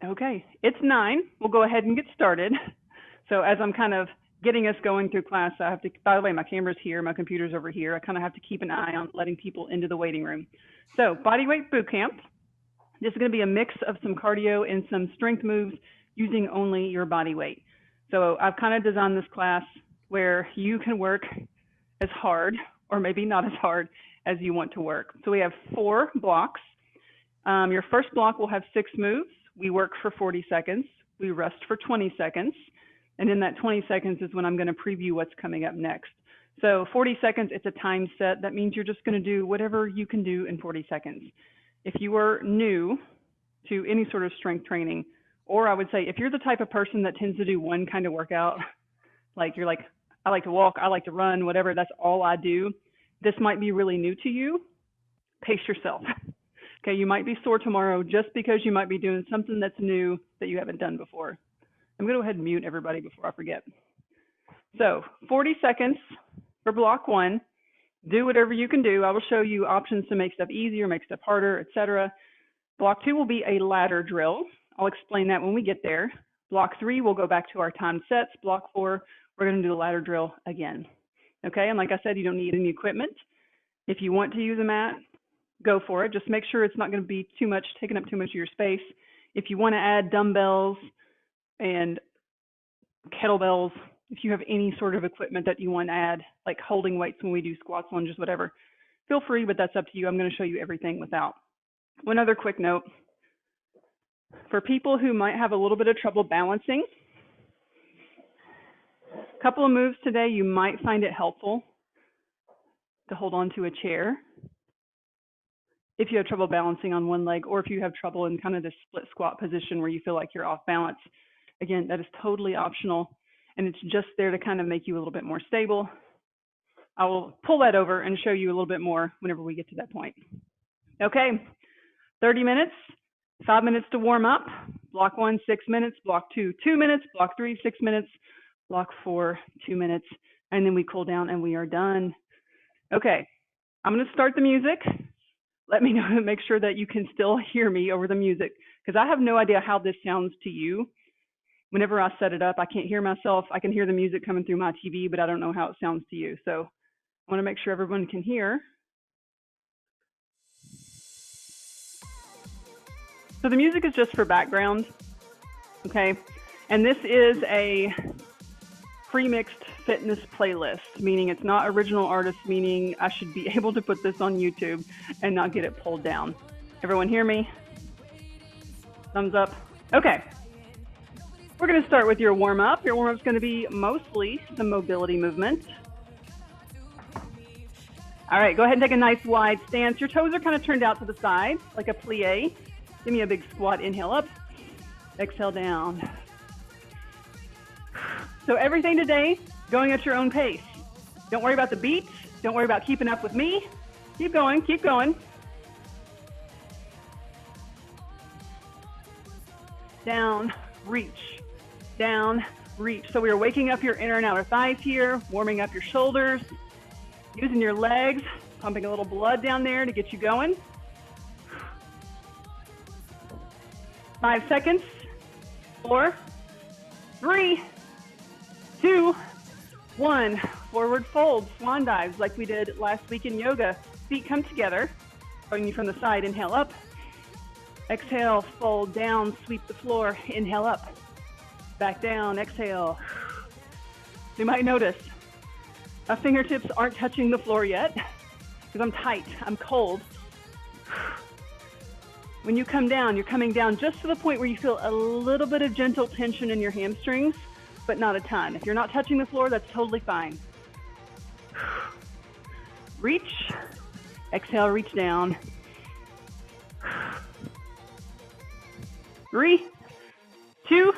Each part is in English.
Okay, it's 9. We'll go ahead and get started. So as I'm kind of getting us going through class, I have to, by the way, my camera's here, my computer's over here. I kind of have to keep an eye on letting people into the waiting room. So Bodyweight Bootcamp. This is going to be a mix of some cardio and some strength moves using only your body weight. So I've kind of designed this class where you can work as hard or maybe not as hard as you want to work. So we have 4 blocks. Your first block will have 6 moves. We work for 40 seconds. We rest for 20 seconds. And in that 20 seconds is when I'm going to preview what's coming up next. So 40 seconds, it's a time set. That means you're just going to do whatever you can do in 40 seconds. If you are new to any sort of strength training, or I would say if you're the type of person that tends to do one kind of workout, like you're like, I like to walk, I like to run, whatever, that's all I do, this might be really new to you. Pace yourself. Okay, you might be sore tomorrow just because you might be doing something that's new that you haven't done before. I'm going to go ahead and mute everybody before I forget. So 40 seconds for block 1. Do whatever you can do. I will show you options to make stuff easier, make stuff harder, etc. Block 2 will be a ladder drill. I'll explain that when we get there. Block 3, we'll go back to our time sets. Block 4, we're going to do the ladder drill again. Okay, and like I said, you don't need any equipment. If you want to use a mat, go for it. Just make sure it's not going to be too much, taking up too much of your space. If you want to add dumbbells and kettlebells, if you have any sort of equipment that you want to add, like holding weights when we do squats, lunges, whatever, feel free, but that's up to you. I'm going to show you everything without. One other quick note. For people who might have a little bit of trouble balancing, a couple of moves today, you might find it helpful to hold on to a chair if you have trouble balancing on one leg, or if you have trouble in kind of this split squat position where you feel like you're off balance. Again, that is totally optional, and it's just there to kind of make you a little bit more stable. I will pull that over and show you a little bit more whenever we get to that point. Okay, 30 minutes, 5 minutes to warm up. Block 1, 6 minutes. Block 2, 2 minutes. Block 3, 6 minutes. Block 4, 2 minutes. And then we cool down and we are done. Okay, I'm going to start the music. Let me know to make sure that you can still hear me over the music, because I have no idea how this sounds to you. Whenever I set it up, I can't hear myself. I can hear the music coming through my TV, but I don't know how it sounds to you. So I want to make sure everyone can hear. So the music is just for background, okay? And this is a pre-mixed fitness playlist, meaning it's not original artist, meaning I should be able to put this on YouTube and not get it pulled down. Everyone hear me? Thumbs up. Okay. We're going to start with your warm-up. Your warm-up is going to be mostly some mobility movement. All right, go ahead and take a nice wide stance. Your toes are kind of turned out to the side, like a plie. Give me a big squat. Inhale up, exhale down. So everything today, going at your own pace. Don't worry about the beats. Don't worry about keeping up with me. Keep going, keep going. Down, reach. Down, reach. So we are waking up your inner and outer thighs here, warming up your shoulders, using your legs, pumping a little blood down there to get you going. 5 seconds. 4, 3, 2, 1. Forward fold, swan dives like we did last week in yoga. Feet come together, going you from the side. Inhale up. Exhale, fold down, sweep the floor. Inhale up. Back down, exhale. You might notice my fingertips aren't touching the floor yet because I'm tight, I'm cold. When you come down, you're coming down just to the point where you feel a little bit of gentle tension in your hamstrings, but not a ton. If you're not touching the floor, that's totally fine. Reach, exhale, reach down. 3, 2,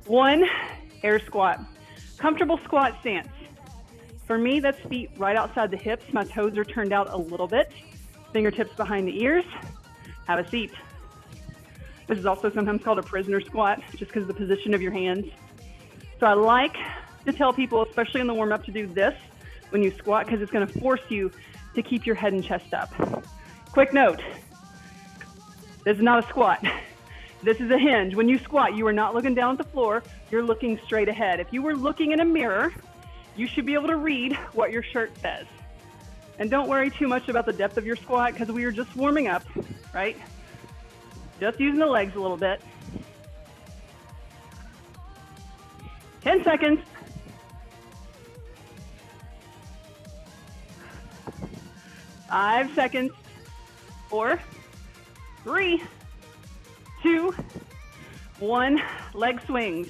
1, air squat. Comfortable squat stance. For me, that's feet right outside the hips. My toes are turned out a little bit. Fingertips behind the ears. Have a seat. This is also sometimes called a prisoner squat, just because of the position of your hands. So I like to tell people, especially in the warm-up, to do this when you squat, because it's going to force you to keep your head and chest up. Quick note, this is not a squat. This is a hinge. When you squat, you are not looking down at the floor. You're looking straight ahead. If you were looking in a mirror, you should be able to read what your shirt says. And don't worry too much about the depth of your squat because we are just warming up, right? Just using the legs a little bit. 10 seconds. 5 seconds. 4, 3, 2, 1. Leg swings.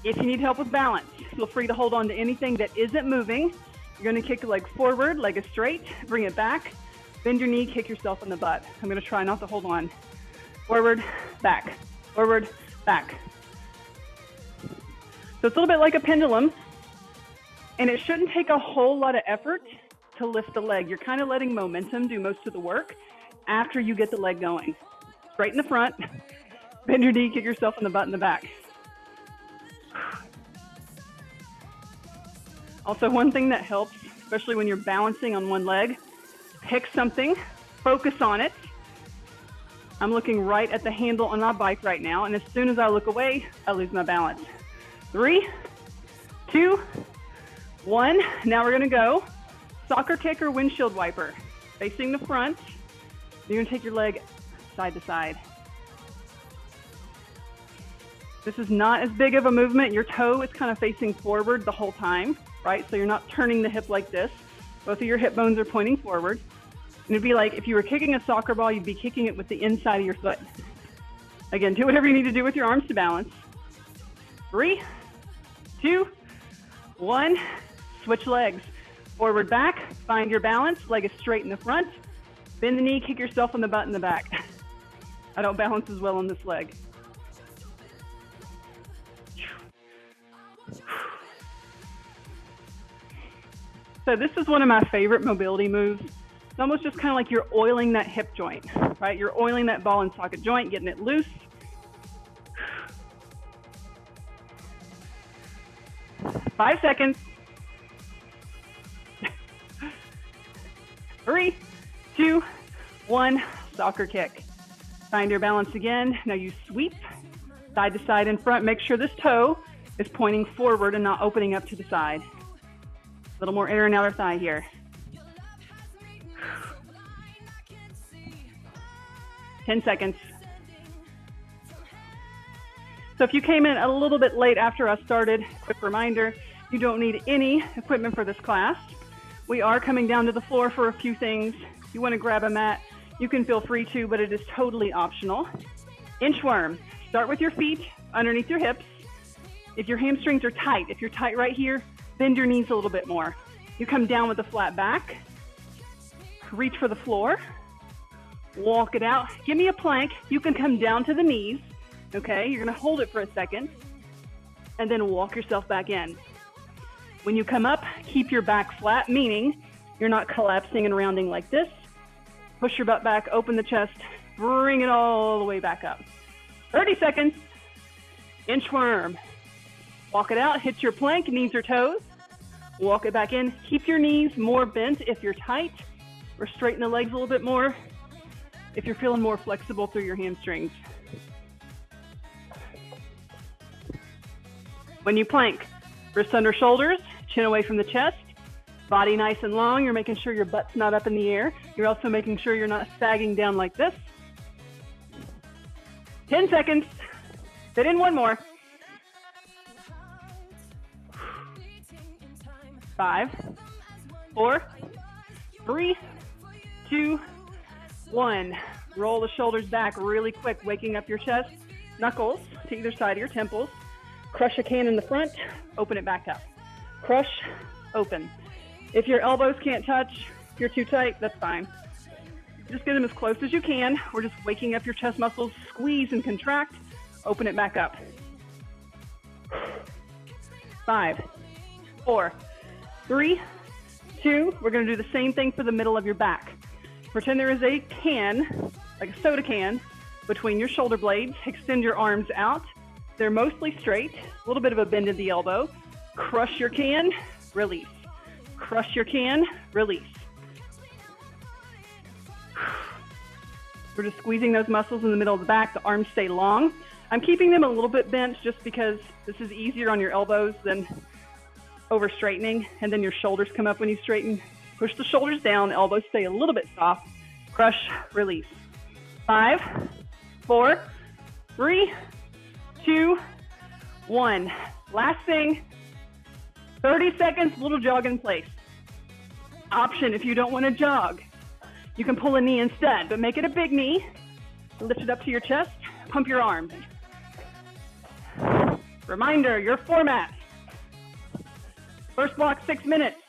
If you need help with balance, feel free to hold on to anything that isn't moving. You're going to kick your leg forward, leg is straight, bring it back, bend your knee, kick yourself in the butt. I'm going to try not to hold on. Forward, back, forward, back. So it's a little bit like a pendulum, and it shouldn't take a whole lot of effort to lift the leg. You're kind of letting momentum do most of the work after you get the leg going. Straight in the front, bend your knee, kick yourself in the butt in the back. Also, one thing that helps, especially when you're balancing on one leg, pick something, focus on it. I'm looking right at the handle on my bike right now, and as soon as I look away, I lose my balance. 3, 2, 1. Now we're gonna go soccer kick or windshield wiper. Facing the front, you're gonna take your leg side to side. This is not as big of a movement. Your toe is kind of facing forward the whole time, right? So you're not turning the hip like this. Both of your hip bones are pointing forward. And it'd be like if you were kicking a soccer ball, you'd be kicking it with the inside of your foot. Again, do whatever you need to do with your arms to balance. 3, 2, 1. Switch legs. Forward, back, find your balance. Leg is straight in the front. Bend the knee, kick yourself in the butt in the back. I don't balance as well on this leg. So this is one of my favorite mobility moves. It's almost just kind of like you're oiling that hip joint, right? You're oiling that ball and socket joint, getting it loose. 5 seconds. 3, 2, 1. Soccer kick. Find your balance again. Now you sweep side to side in front. Make sure this toe is pointing forward and not opening up to the side. A little more inner and outer thigh here. 10 seconds. So if you came in a little bit late after I started, quick reminder, you don't need any equipment for this class. We are coming down to the floor for a few things. If you want to grab a mat, you can feel free to, but it is totally optional. Inchworm. Start with your feet underneath your hips. If your hamstrings are tight, if you're tight right here, bend your knees a little bit more. You come down with a flat back. Reach for the floor. Walk it out. Give me a plank. You can come down to the knees. Okay, you're gonna hold it for a second and then walk yourself back in. When you come up, keep your back flat, meaning you're not collapsing and rounding like this. Push your butt back, open the chest, bring it all the way back up. 30 seconds. Inchworm. Walk it out, hit your plank, knees or toes. Walk it back in. Keep your knees more bent if you're tight, or straighten the legs a little bit more if you're feeling more flexible through your hamstrings. When you plank, wrists under shoulders, chin away from the chest, body nice and long. You're making sure your butt's not up in the air. You're also making sure you're not sagging down like this. 10 seconds. Fit in one more. 5, 4, 3, 2, 1. Roll the shoulders back really quick, waking up your chest. Knuckles to either side of your temples. Crush a can in the front, open it back up. Crush, open. If your elbows can't touch, if you're too tight, that's fine. Just get them as close as you can. We're just waking up your chest muscles, squeeze and contract, open it back up. 5, 4, 3, 2. We're gonna do the same thing for the middle of your back. Pretend there is a can, like a soda can, between your shoulder blades. Extend your arms out. They're mostly straight, a little bit of a bend at the elbow. Crush your can, release. Crush your can, release. We're just squeezing those muscles in the middle of the back. The arms stay long. I'm keeping them a little bit bent just because this is easier on your elbows than over straightening. And then your shoulders come up when you straighten. Push the shoulders down, elbows stay a little bit soft. Crush, release. 5, 4, 3, 2, 1. Last thing, 30 seconds, little jog in place. Option if you don't want to jog. You can pull a knee instead, but make it a big knee. Lift it up to your chest, pump your arms. Reminder, your format. First block, 6 minutes.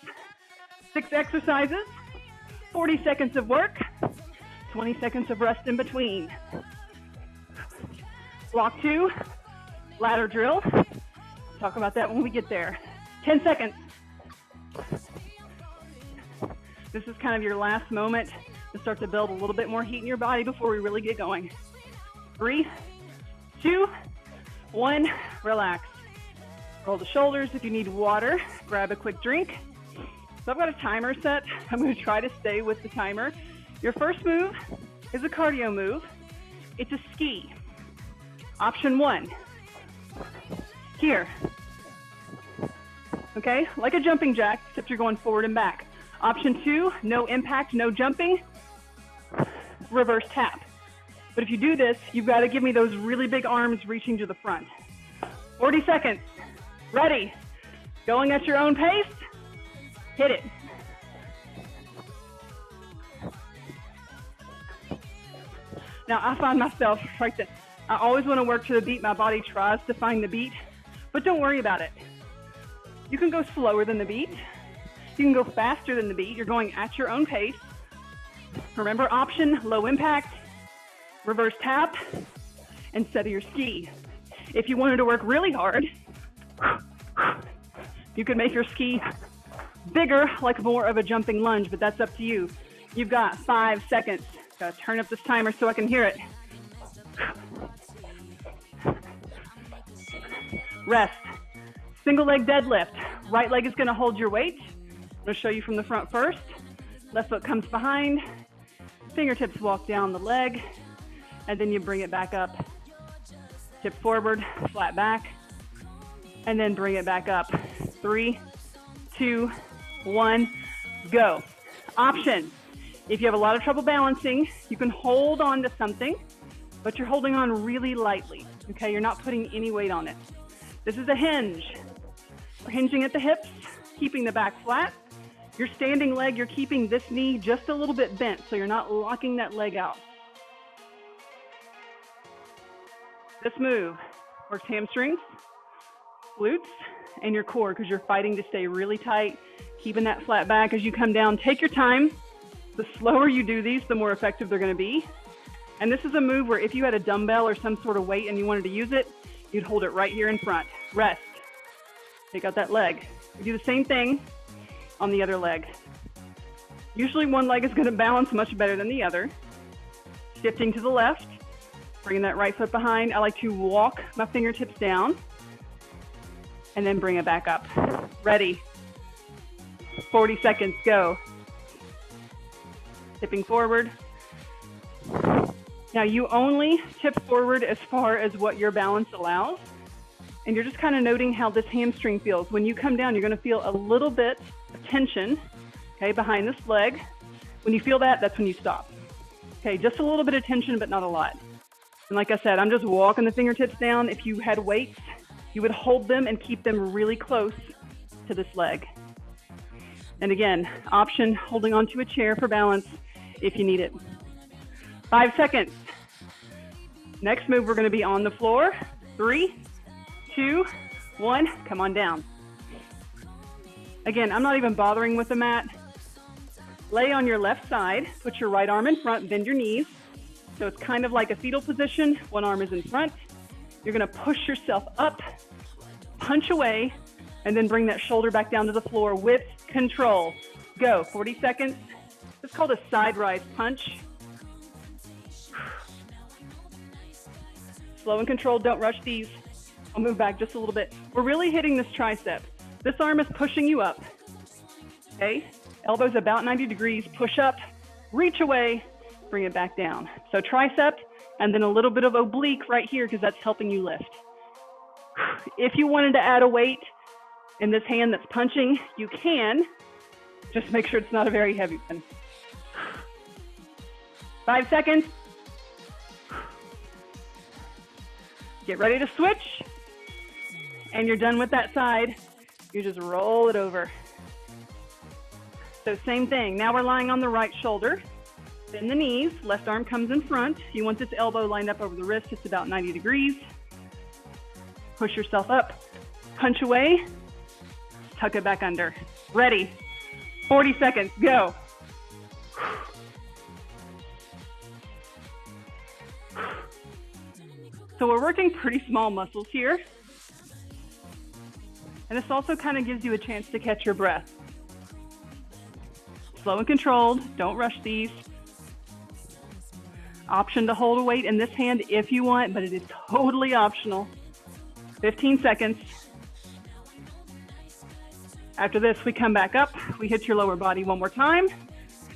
6 exercises, 40 seconds of work, 20 seconds of rest in between. Block 2, ladder drill. Talk about that when we get there. 10 seconds. This is kind of your last moment to start to build a little bit more heat in your body before we really get going. 3, 2, 1, relax. Roll the shoulders. If you need water, grab a quick drink. So I've got a timer set. I'm going to try to stay with the timer. Your first move is a cardio move. It's a ski. Option 1. Here. Okay, like a jumping jack, except you're going forward and back. Option 2, no impact, no jumping. Reverse tap. But if you do this, you've got to give me those really big arms reaching to the front. 40 seconds. Ready. Going at your own pace. Hit it. Now, I find myself right there. I always want to work to the beat. My body tries to find the beat, but don't worry about it. You can go slower than the beat. You can go faster than the beat. You're going at your own pace. Remember, option, low impact, reverse tap, instead of your ski. If you wanted to work really hard, you could make your ski bigger, like more of a jumping lunge, but that's up to you. You've got 5 seconds. Gotta turn up this timer so I can hear it. Rest. Single leg deadlift. Right leg is gonna hold your weight. I'm gonna show you from the front first. Left foot comes behind. Fingertips walk down the leg, and then you bring it back up. Tip forward, flat back, and then bring it back up. 3, 2, 1, go. Option. If you have a lot of trouble balancing, you can hold on to something, but you're holding on really lightly, okay? You're not putting any weight on it. This is a hinge. We're hinging at the hips, keeping the back flat. Your standing leg, you're keeping this knee just a little bit bent, so you're not locking that leg out. This move works hamstrings, glutes, and your core, because you're fighting to stay really tight, keeping that flat back as you come down. Take your time. The slower you do these, the more effective they're going to be. And this is a move where if you had a dumbbell or some sort of weight and you wanted to use it, you'd hold it right here in front. Rest. Take out that leg. You do the same thing on the other leg. Usually one leg is going to balance much better than the other. Shifting to the left, bringing that right foot behind. I like to walk my fingertips down and then bring it back up. Ready. 40 seconds, go. Tipping forward. Now you only tip forward as far as what your balance allows. And you're just kind of noting how this hamstring feels. When you come down, you're going to feel a little bit of tension, okay, behind this leg. When you feel that, that's when you stop. Okay, just a little bit of tension, but not a lot. And like I said, I'm just walking the fingertips down. If you had weights, you would hold them and keep them really close to this leg. And again, option, holding onto a chair for balance if you need it. 5 seconds. Next move, we're going to be on the floor. 3, 2, 1, come on down. Again, I'm not even bothering with the mat. Lay on your left side, put your right arm in front, bend your knees. So it's kind of like a fetal position. One arm is in front. You're going to push yourself up, punch away, and then bring that shoulder back down to the floor with control. Go, 40 seconds. It's called a side rise punch. Slow and controlled, don't rush these. I'll move back just a little bit. We're really hitting this tricep. This arm is pushing you up, okay? Elbows about 90 degrees, push up, reach away, bring it back down. So tricep, and then a little bit of oblique right here because that's helping you lift. If you wanted to add a weight in this hand that's punching, you can. Just make sure it's not a very heavy one. 5 seconds. Get ready to switch. And you're done with that side. You just roll it over. So same thing. Now we're lying on the right shoulder. Bend the knees. Left arm comes in front. You want this elbow lined up over the wrist. It's about 90 degrees. Push yourself up. Punch away. Tuck it back under. Ready. 40 seconds. Go. So we're working pretty small muscles here. And this also kind of gives you a chance to catch your breath. Slow and controlled. Don't rush these. Option to hold a weight in this hand if you want, but it is totally optional. 15 seconds. After this, we come back up. We hit your lower body one more time,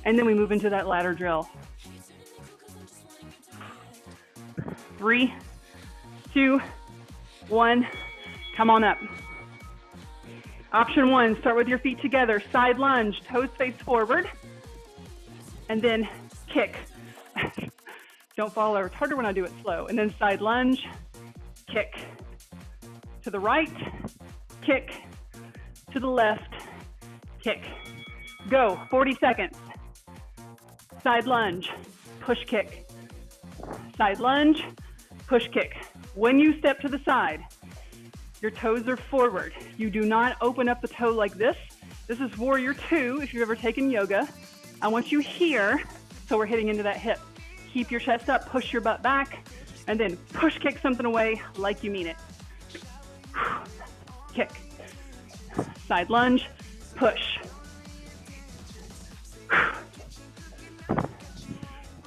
and then we move into that ladder drill. 3, 2, 1. Come on up. Option 1, start with your feet together. Side lunge, toes face forward, and then kick. Don't fall over. It's harder when I do it slow. And then side lunge, kick. To the right, kick. To the left, kick. Go, 40 seconds. Side lunge, push kick. Side lunge, push kick. When you step to the side, your toes are forward. You do not open up the toe like this. This is warrior 2 if you've ever taken yoga. I want you here, so we're hitting into that hip. Keep your chest up, push your butt back, and then push kick something away like you mean it. Kick. Side lunge, push.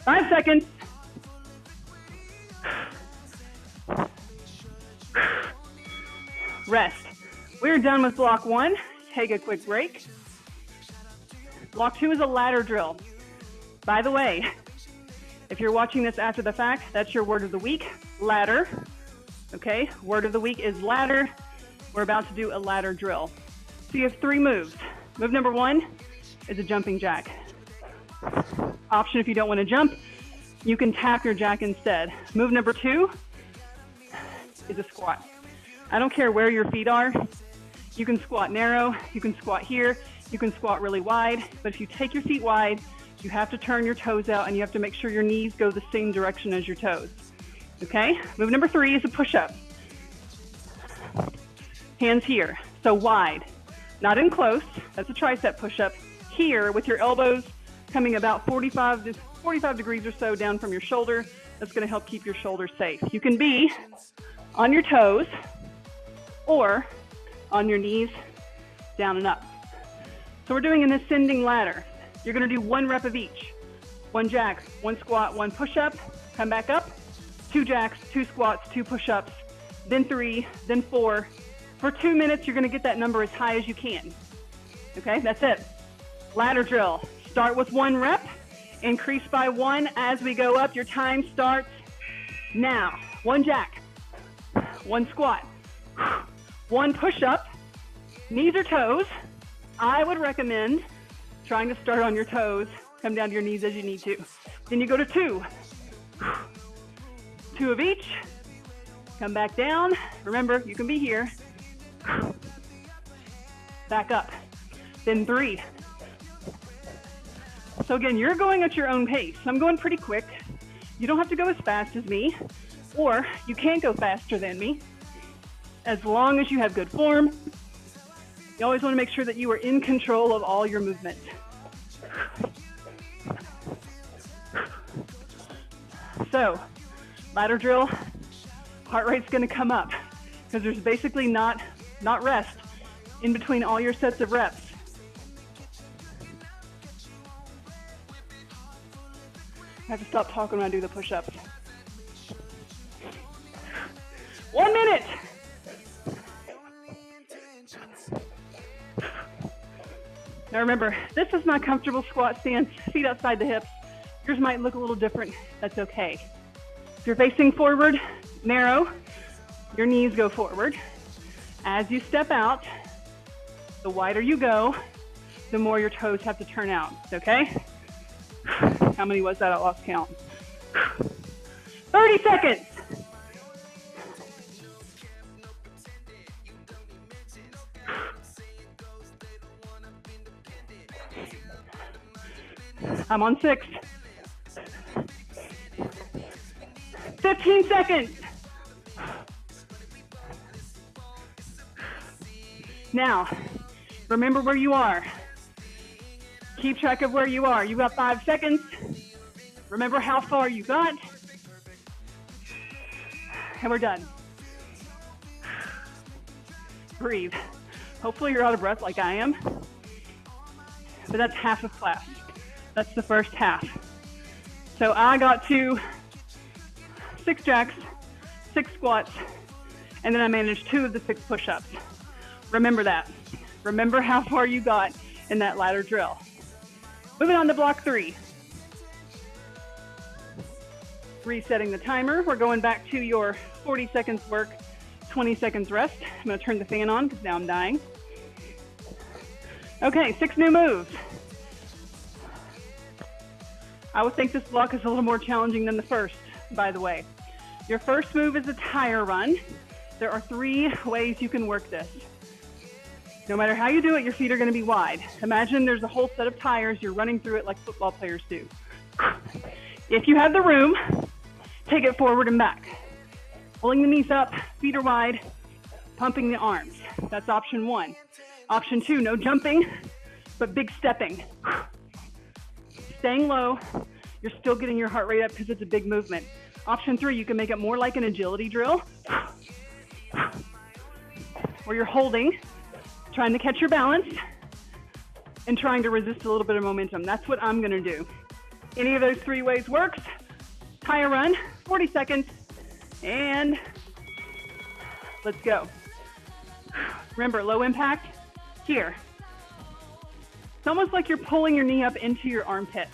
5 seconds. Rest. We're done with block 1. Take a quick break. Block 2 is a ladder drill. By the way, if you're watching this after the fact, that's your word of the week, ladder. Okay, word of the week is ladder. We're about to do a ladder drill. So you have 3 moves. Move number 1 is a jumping jack. Option if you don't want to jump, you can tap your jack instead. Move number 2 is a squat. I don't care where your feet are. You can squat narrow, you can squat here, you can squat really wide, but if you take your feet wide, you have to turn your toes out and you have to make sure your knees go the same direction as your toes. Okay? Move number 3 is a push-up. Hands here, so wide. Not in close, that's a tricep push-up. Here, with your elbows coming about 45 degrees or so down from your shoulder, that's gonna help keep your shoulders safe. You can be on your toes or on your knees, down and up. So we're doing an ascending ladder. You're gonna do 1 rep of each. 1 jack, 1 squat, 1 push-up, come back up, 2 jacks, 2 squats, 2 push-ups, then 3, then 4. For 2 minutes, you're gonna get that number as high as you can. Okay, that's it. Ladder drill. Start with 1 rep, increase by 1 as we go up. Your time starts now. 1 jack, 1 squat, 1 push-up, knees or toes. I would recommend trying to start on your toes, come down to your knees as you need to. Then you go to 2. 2 of each, come back down. Remember, you can be here. Back up, then 3. So again, you're going at your own pace. I'm going pretty quick. You don't have to go as fast as me, or you can go faster than me, as long as you have good form. You always want to make sure that you are in control of all your movement. So, ladder drill, heart rate's going to come up because there's basically not rest in between all your sets of reps. I have to stop talking when I do the push-ups. 1 minute. Now remember, this is my comfortable squat stance, feet outside the hips. Yours might look a little different. That's okay. If you're facing forward, narrow, your knees go forward. As you step out, the wider you go, the more your toes have to turn out, okay? How many was that? I lost count. 30 seconds. I'm on 6. 15 seconds. Now, remember where you are. Keep track of where you are. You got 5 seconds. Remember how far you got. And we're done. Breathe. Hopefully you're out of breath like I am. But that's half of class. That's the first half. So I got to 6 jacks, 6 squats, and then I managed 2 of the 6 push-ups. Remember that. Remember how far you got in that ladder drill. Moving on to block 3. Resetting the timer. We're going back to your 40 seconds work, 20 seconds rest. I'm going to turn the fan on because now I'm dying. Okay, 6 new moves. I would think this block is a little more challenging than the first, by the way. Your first move is a tire run. There are 3 ways you can work this. No matter how you do it, your feet are going to be wide. Imagine there's a whole set of tires. You're running through it like football players do. If you have the room, take it forward and back. Pulling the knees up, feet are wide, pumping the arms. That's option 1. Option 2, no jumping, but big stepping. Staying low, you're still getting your heart rate up because it's a big movement. Option 3, you can make it more like an agility drill, where you're holding, trying to catch your balance, and trying to resist a little bit of momentum. That's what I'm gonna do. Any of those 3 ways works. Tire run, 40 seconds, and let's go. Remember, low impact, here. It's almost like you're pulling your knee up into your armpit.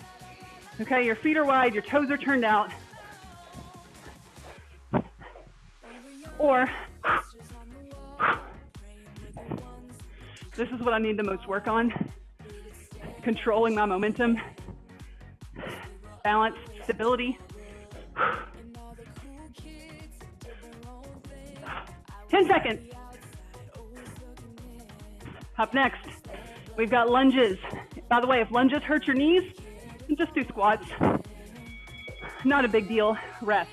Okay, your feet are wide, your toes are turned out. Or, this is what I need the most work on. Controlling my momentum, balance, stability. 10 seconds. Up next, we've got lunges. By the way, if lunges hurt your knees, just do squats. Not a big deal, rest.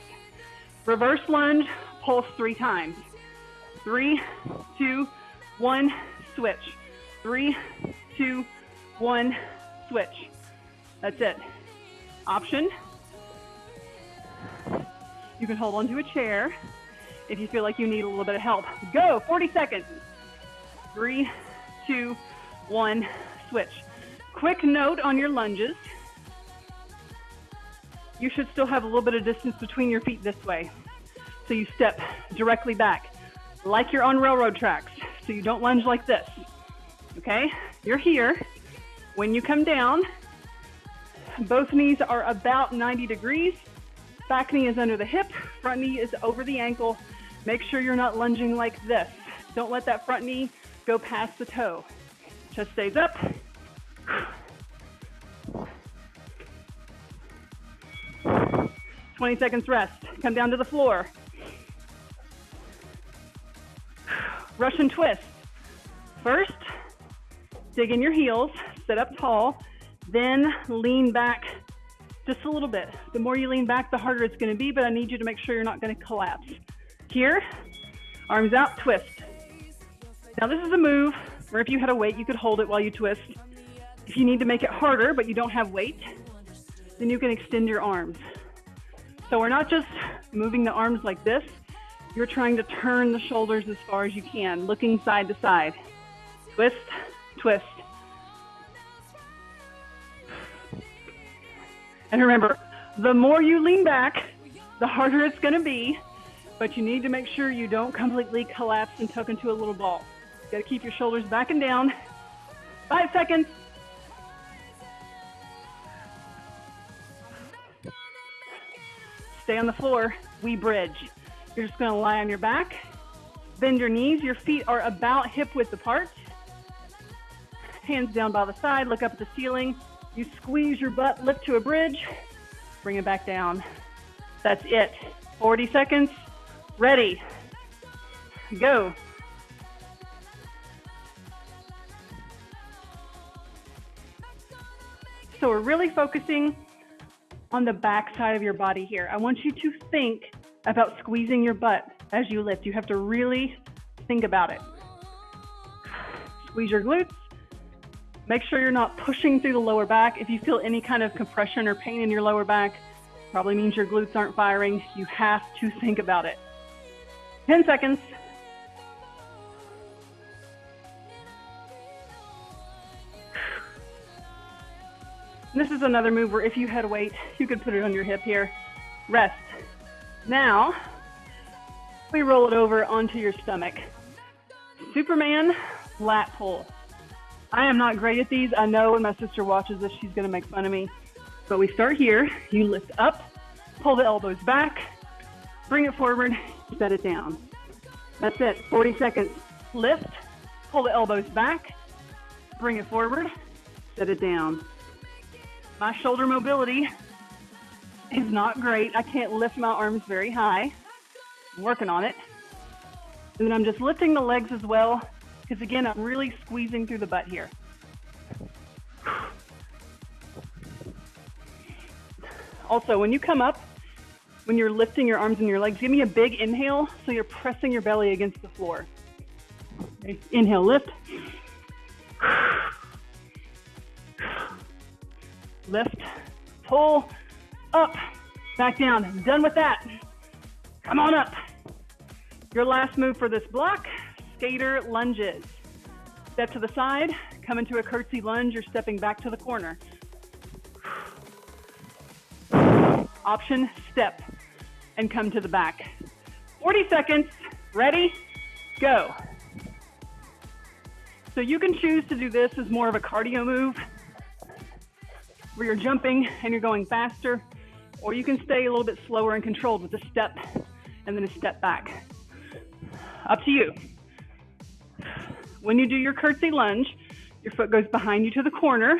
Reverse lunge, pulse 3 times. 3, 2, 1, switch. 3, 2, 1, switch. That's it. Option. You can hold onto a chair if you feel like you need a little bit of help. Go, 40 seconds. 3, 2, 1, switch. Quick note on your lunges. You should still have a little bit of distance between your feet this way. So you step directly back, like you're on railroad tracks. So you don't lunge like this, okay? You're here. When you come down, both knees are about 90 degrees. Back knee is under the hip, front knee is over the ankle. Make sure you're not lunging like this. Don't let that front knee go past the toe. Chest stays up. "20 seconds rest. Come down to the floor. Russian twist. First, dig in your heels, sit up tall, then lean back just a little bit. The more you lean back, the harder it's going to be, but I need you to make sure you're not going to collapse. Here, arms out, twist. Now this is a move where if you had a weight, you could hold it while you twist. If you need to make it harder, but you don't have weight, then you can extend your arms. So we're not just moving the arms like this. You're trying to turn the shoulders as far as you can, looking side to side. Twist, twist. And remember, the more you lean back, the harder it's going to be, but you need to make sure you don't completely collapse and tuck into a little ball. You got to keep your shoulders back and down. 5 seconds. stay on the floor, we bridge. You're just gonna lie on your back, bend your knees, your feet are about hip width apart. Hands down by the side, look up at the ceiling. You squeeze your butt, lift to a bridge, bring it back down. That's it. 40 seconds, ready, go. So we're really focusing on the back side of your body here. I want you to think about squeezing your butt as you lift. You have to really think about it. Squeeze your glutes. Make sure you're not pushing through the lower back. If you feel any kind of compression or pain in your lower back, probably means your glutes aren't firing. You have to think about it. 10 seconds. This is another move where if you had weight, you could put it on your hip here. Rest. Now, we roll it over onto your stomach. Superman lat pull. I am not great at these. I know when my sister watches this, she's gonna make fun of me. But we start here. You lift up, pull the elbows back, bring it forward, set it down. That's it, 40 seconds. Lift, pull the elbows back, bring it forward, set it down. My shoulder mobility is not great. I can't lift my arms very high. I'm working on it. And then I'm just lifting the legs as well, because again, I'm really squeezing through the butt here. Also, when you come up, when you're lifting your arms and your legs, give me a big inhale so you're pressing your belly against the floor. Okay. Inhale, lift. Lift, pull, up, back down. Done with that. Come on up. Your last move for this block, skater lunges. Step to the side, come into a curtsy lunge. You're stepping back to the corner. Option, step, and come to the back. 40 seconds, ready, go. So you can choose to do this as more of a cardio move, where you're jumping and you're going faster, or you can stay a little bit slower and controlled with a step and then a step back. Up to you. When you do your curtsy lunge, your foot goes behind you to the corner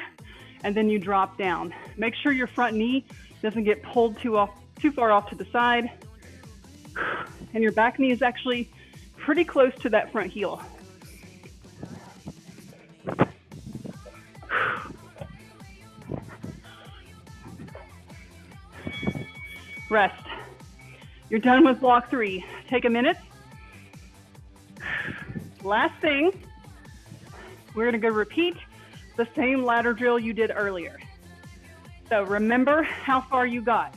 and then you drop down. Make sure your front knee doesn't get pulled too far off to the side, and your back knee is actually pretty close to that front heel. Rest. You're done with block 3. Take a minute. Last thing, we're gonna go repeat the same ladder drill you did earlier. So remember how far you got.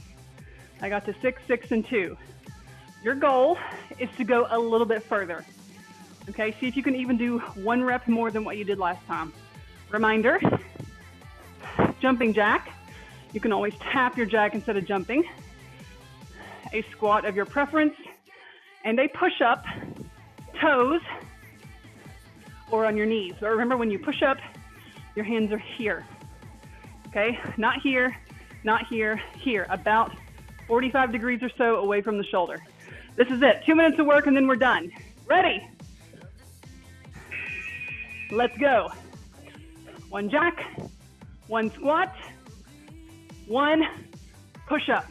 I got to 6, 6, and 2. Your goal is to go a little bit further. Okay, see if you can even do 1 rep more than what you did last time. Reminder, jumping jack. You can always tap your jack instead of jumping. A squat of your preference, and a push-up, toes, or on your knees. So remember, when you push up, your hands are here. Okay, not here, not here, here, about 45 degrees or so away from the shoulder. This is it, 2 minutes of work and then we're done. Ready? Let's go. 1 jack, 1 squat, 1 push-up.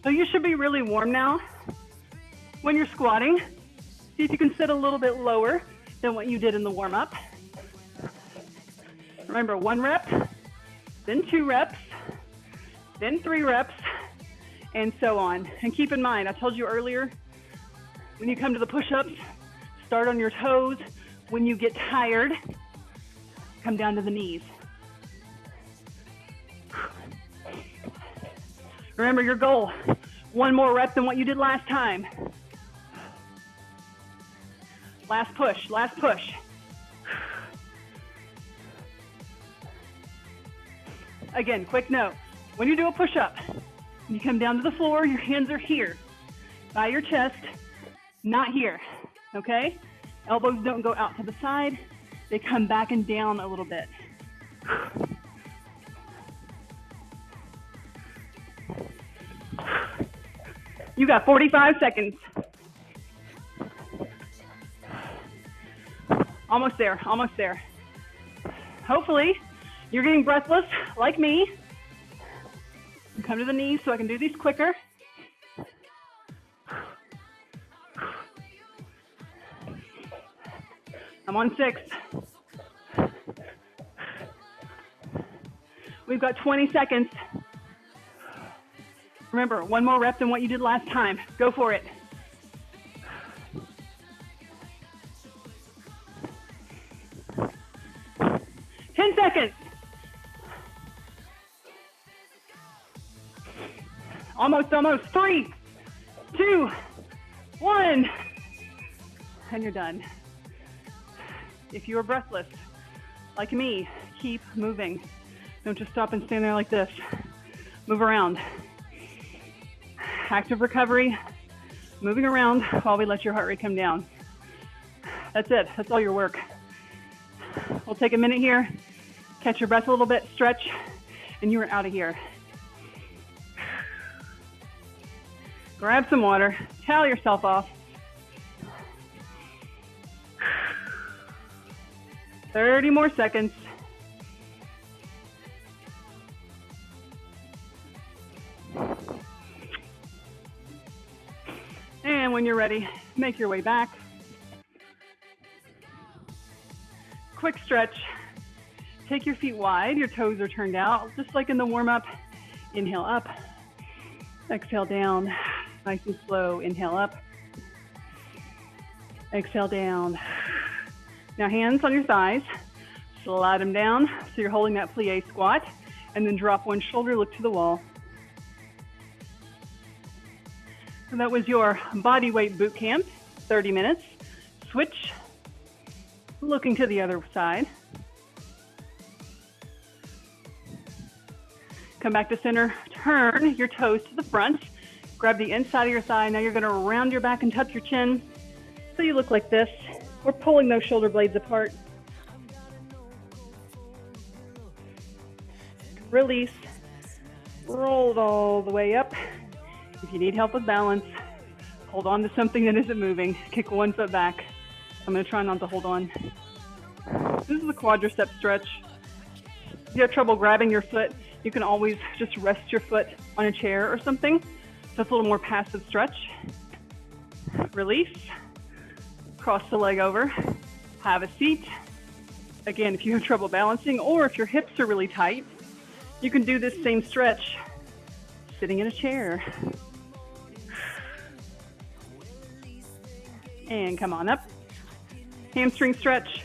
So you should be really warm now. When you're squatting, see if you can sit a little bit lower than what you did in the warm-up. Remember, 1 rep, then 2 reps, then 3 reps, and so on. And keep in mind, I told you earlier, when you come to the push-ups, start on your toes. When you get tired, come down to the knees. Remember your goal, 1 more rep than what you did last time. Last push, last push. Again, quick note, when you do a push-up, you come down to the floor, your hands are here, by your chest, not here, okay? Elbows don't go out to the side, they come back and down a little bit. You got 45 seconds. Almost there, almost there. Hopefully, you're getting breathless like me. Come to the knees so I can do these quicker. I'm on 6. We've got 20 seconds. Remember, one more rep than what you did last time. Go for it. Seconds. Almost. 3, 2, 1. And you're done. If you are breathless, like me, keep moving. Don't just stop and stand there like this. Move around. Active recovery, moving around while we let your heart rate come down. That's it. That's all your work. We'll take a minute here. Catch your breath a little bit, stretch, and you are out of here. Grab some water, towel yourself off. 30 more seconds. And when you're ready, make your way back. Quick stretch. Take your feet wide, your toes are turned out, just like in the warm-up. Inhale up, exhale down, nice and slow. Inhale up, exhale down. Now hands on your thighs, slide them down so you're holding that plie squat, and then drop one shoulder, look to the wall. So that was your Bodyweight Bootcamp, 30 minutes. Switch, looking to the other side. Come back to center, turn your toes to the front, grab the inside of your thigh. Now you're gonna round your back and tuck your chin so you look like this. We're pulling those shoulder blades apart. Release, roll it all the way up. If you need help with balance, hold on to something that isn't moving. Kick one foot back. I'm gonna try not to hold on. This is a quadricep stretch. If you have trouble grabbing your foot, you can always just rest your foot on a chair or something. So it's a little more passive stretch. Release, cross the leg over, have a seat. Again, if you have trouble balancing or if your hips are really tight, you can do this same stretch sitting in a chair. And come on up. Hamstring stretch.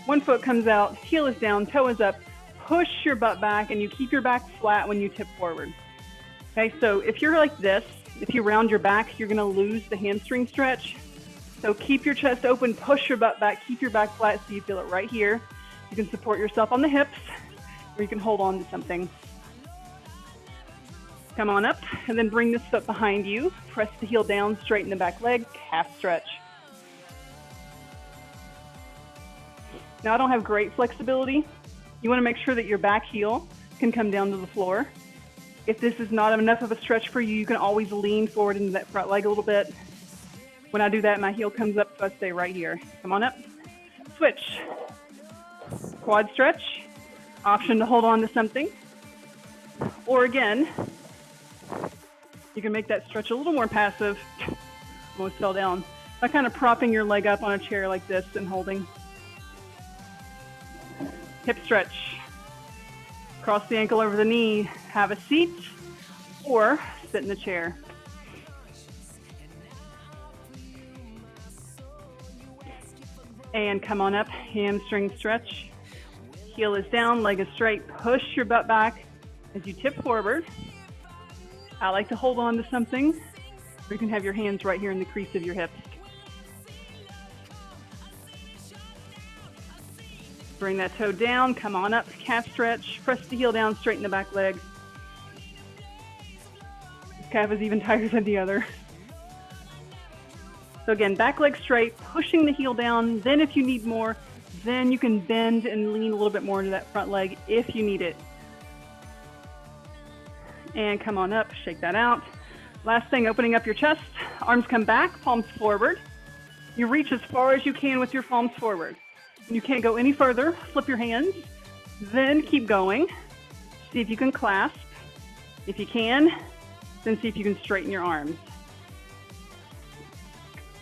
One foot comes out, heel is down, toe is up. Push your butt back and you keep your back flat when you tip forward. Okay, so if you're like this, if you round your back, you're gonna lose the hamstring stretch. So keep your chest open, push your butt back, keep your back flat so you feel it right here. You can support yourself on the hips or you can hold on to something. Come on up and then bring this foot behind you. Press the heel down, straighten the back leg, calf stretch. Now I don't have great flexibility. You want to make sure that your back heel can come down to the floor. If this is not enough of a stretch for you, you can always lean forward into that front leg a little bit. When I do that, my heel comes up, so I stay right here. Come on up. Switch. Quad stretch. Option to hold on to something. Or again, you can make that stretch a little more passive. Almost fell down. By kind of propping your leg up on a chair like this and holding. Hip stretch. Cross the ankle over the knee. Have a seat or sit in the chair. And come on up, hamstring stretch. Heel is down, leg is straight. Push your butt back as you tip forward. I like to hold on to something. Or you can have your hands right here in the crease of your hips. Bring that toe down, come on up, calf stretch. Press the heel down, straighten the back leg. This calf is even tighter than the other. So again, back leg straight, pushing the heel down. Then if you need more, then you can bend and lean a little bit more into that front leg if you need it. And come on up, shake that out. Last thing, opening up your chest, arms come back, palms forward. You reach as far as you can with your palms forward. When you can't go any further, flip your hands, then keep going. See if you can clasp. If you can, then see if you can straighten your arms.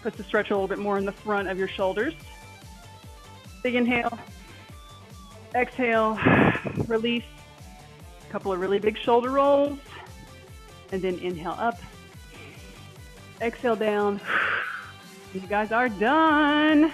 Puts the stretch a little bit more in the front of your shoulders. Big inhale, exhale, release. A couple of really big shoulder rolls, and then inhale up, exhale down. You guys are done.